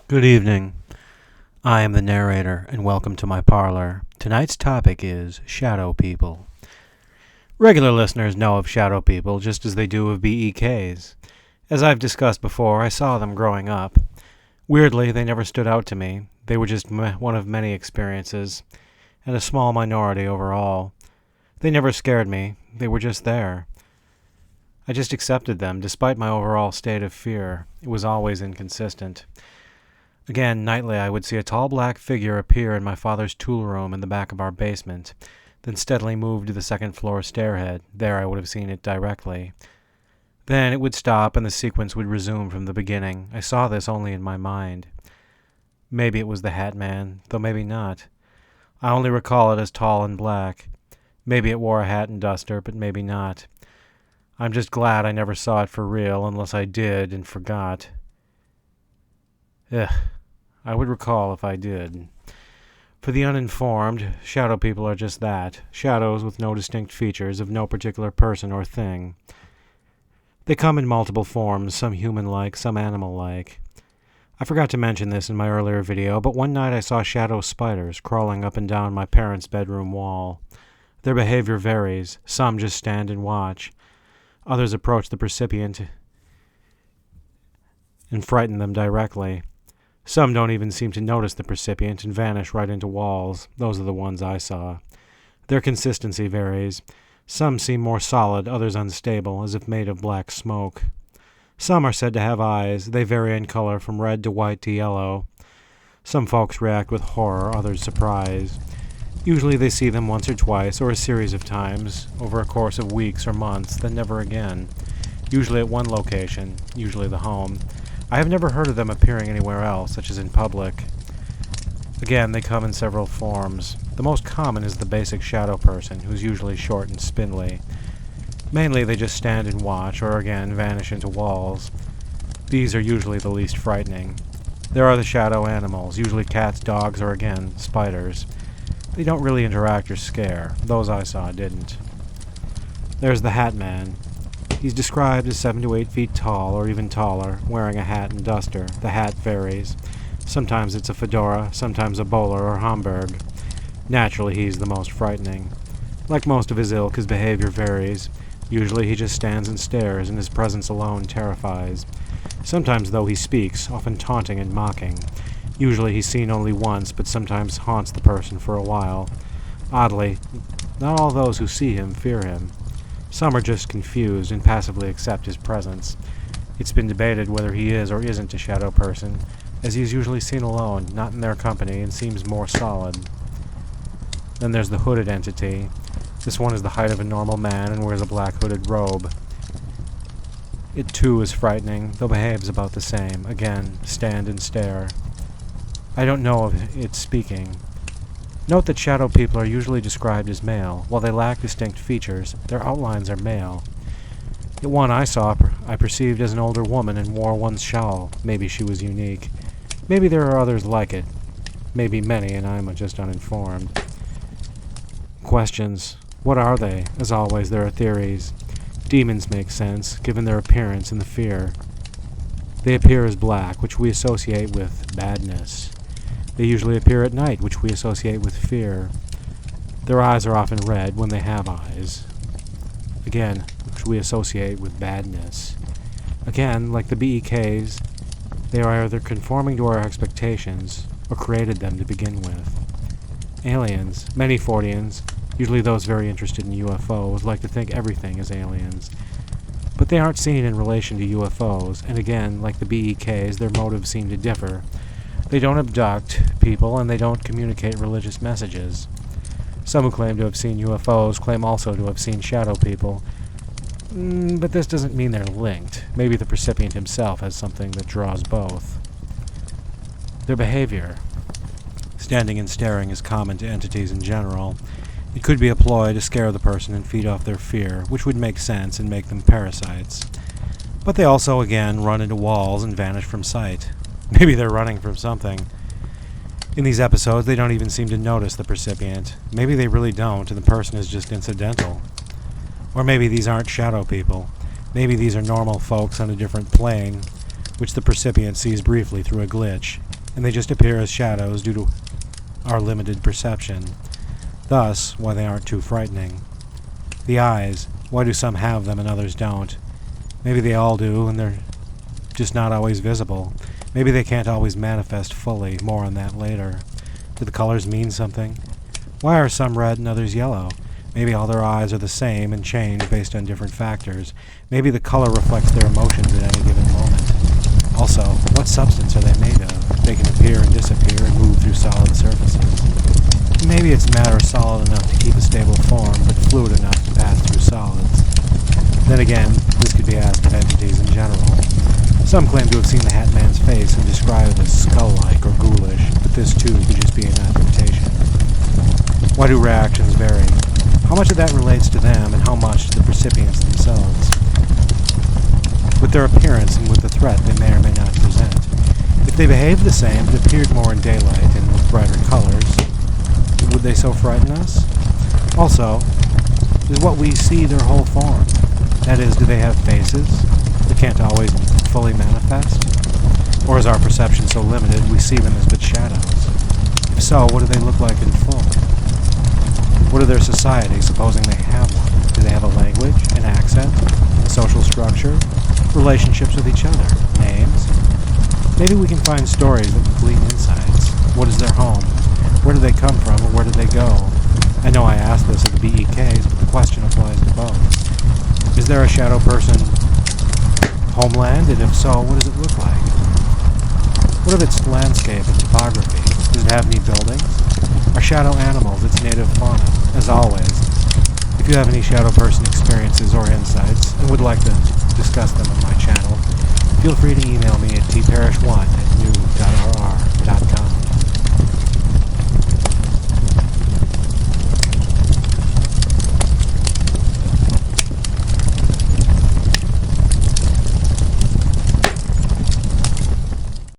Good evening. I am the narrator, and welcome to my parlor. Tonight's topic is shadow people. Regular listeners know of shadow people just as they do of BEKs. As I've discussed before, I saw them growing up. Weirdly, they never stood out to me. They were just one of many experiences, and a small minority overall. They never scared me. They were just there. I just accepted them, despite my overall state of fear. It was always inconsistent. Again, nightly I would see a tall black figure appear in my father's tool room in the back of our basement, then steadily move to the second-floor stairhead. There I would have seen it directly. Then it would stop and the sequence would resume from the beginning. I saw this only in my mind. Maybe it was the Hat Man, though maybe not. I only recall it as tall and black. Maybe it wore a hat and duster, but maybe not. I'm just glad I never saw it for real, unless I did and forgot. I would recall if I did. For the uninformed, shadow people are just that, shadows with no distinct features of no particular person or thing. They come in multiple forms, some human-like, some animal-like. I forgot to mention this in my earlier video, but one night I saw shadow spiders crawling up and down my parents' bedroom wall. Their behavior varies. Some just stand and watch. Others approach the percipient and frighten them directly. Some don't even seem to notice the percipient and vanish right into walls. Those are the ones I saw. Their consistency varies. Some seem more solid, others unstable, as if made of black smoke. Some are said to have eyes. They vary in color from red to white to yellow. Some folks react with horror, others surprise. Usually they see them once or twice, or a series of times, over a course of weeks or months, then never again. Usually at one location, usually the home. I have never heard of them appearing anywhere else, such as in public. Again, they come in several forms. The most common is the basic shadow person, who's usually short and spindly. Mainly they just stand and watch, or again, vanish into walls. These are usually the least frightening. There are the shadow animals, usually cats, dogs, or again, spiders. They don't really interact or scare. Those I saw didn't. There's the Hat Man. He's described as 7 to 8 feet tall, or even taller, wearing a hat and duster. The hat varies. Sometimes it's a fedora, sometimes a bowler or Homburg. Naturally, he's the most frightening. Like most of his ilk, his behavior varies. Usually he just stands and stares, and his presence alone terrifies. Sometimes, though, he speaks, often taunting and mocking. Usually he's seen only once, but sometimes haunts the person for a while. Oddly, not all those who see him fear him. Some are just confused and passively accept his presence. It's been debated whether he is or isn't a shadow person, as he is usually seen alone, not in their company, and seems more solid. Then there's the hooded entity. This one is the height of a normal man and wears a black hooded robe. It too is frightening, though behaves about the same. Again, stand and stare. I don't know of it speaking. Note that shadow people are usually described as male. While they lack distinct features, their outlines are male. The one I saw I perceived as an older woman and wore one's shawl. Maybe she was unique. Maybe there are others like it. Maybe many, and I'm just uninformed. Questions. What are they? As always, there are theories. Demons make sense, given their appearance and the fear. They appear as black, which we associate with badness. They usually appear at night, which we associate with fear. Their eyes are often red when they have eyes. Again, which we associate with badness. Again, like the BEKs, they are either conforming to our expectations or created them to begin with. Aliens, many Forteans, usually those very interested in UFOs, like to think everything is aliens. But they aren't seen in relation to UFOs, and again, like the BEKs, their motives seem to differ. They don't abduct people, and they don't communicate religious messages. Some who claim to have seen UFOs claim also to have seen shadow people. But this doesn't mean they're linked. Maybe the percipient himself has something that draws both. Their behavior. Standing and staring is common to entities in general. It could be a ploy to scare the person and feed off their fear, which would make sense and make them parasites. But they also, again, run into walls and vanish from sight. Maybe they're running from something. In these episodes, they don't even seem to notice the percipient. Maybe they really don't, and the person is just incidental. Or maybe these aren't shadow people. Maybe these are normal folks on a different plane, which the percipient sees briefly through a glitch. and they just appear as shadows due to our limited perception. Thus, why they aren't too frightening. The eyes, why do some have them and others don't? Maybe they all do, and they're just not always visible. Maybe they can't always manifest fully. More on that later. Do the colors mean something? Why are some red and others yellow? Maybe all their eyes are the same and change based on different factors. Maybe the color reflects their emotions at any given moment. Also, what substance are they made of? They can appear and disappear and move through solid surfaces. Maybe it's matter solid enough to keep a stable form, but fluid enough to pass through solids. Then again, this could be asked of entities in general. Some claim to have seen the Hat Man's face and describe it as skull-like or ghoulish, but this too could just be an affectation. Why do reactions vary? How much of that relates to them and how much to the percipients themselves? With their appearance and with the threat they may or may not present. If they behaved the same but appeared more in daylight and with brighter colors, would they so frighten us? Also, is what we see their whole form? That is, do they have faces that can't always fully manifest? Or is our perception so limited we see them as but shadows? If so, what do they look like in full? What are their societies, supposing they have one? Do they have a language, an accent, a social structure, relationships with each other, names? Maybe we can find stories that can glean insights. What is their home? Where do they come from, or where do they go? I know I asked this at the BEKs, but the question applies to both. Is there a shadow person homeland, and if so, what does it look like? What of its landscape and topography? Does it have any buildings? Are shadow animals its native fauna? As always, if you have any shadow person experiences or insights and would like to discuss them on my channel, feel free to email me at tparish1@new.rr.com.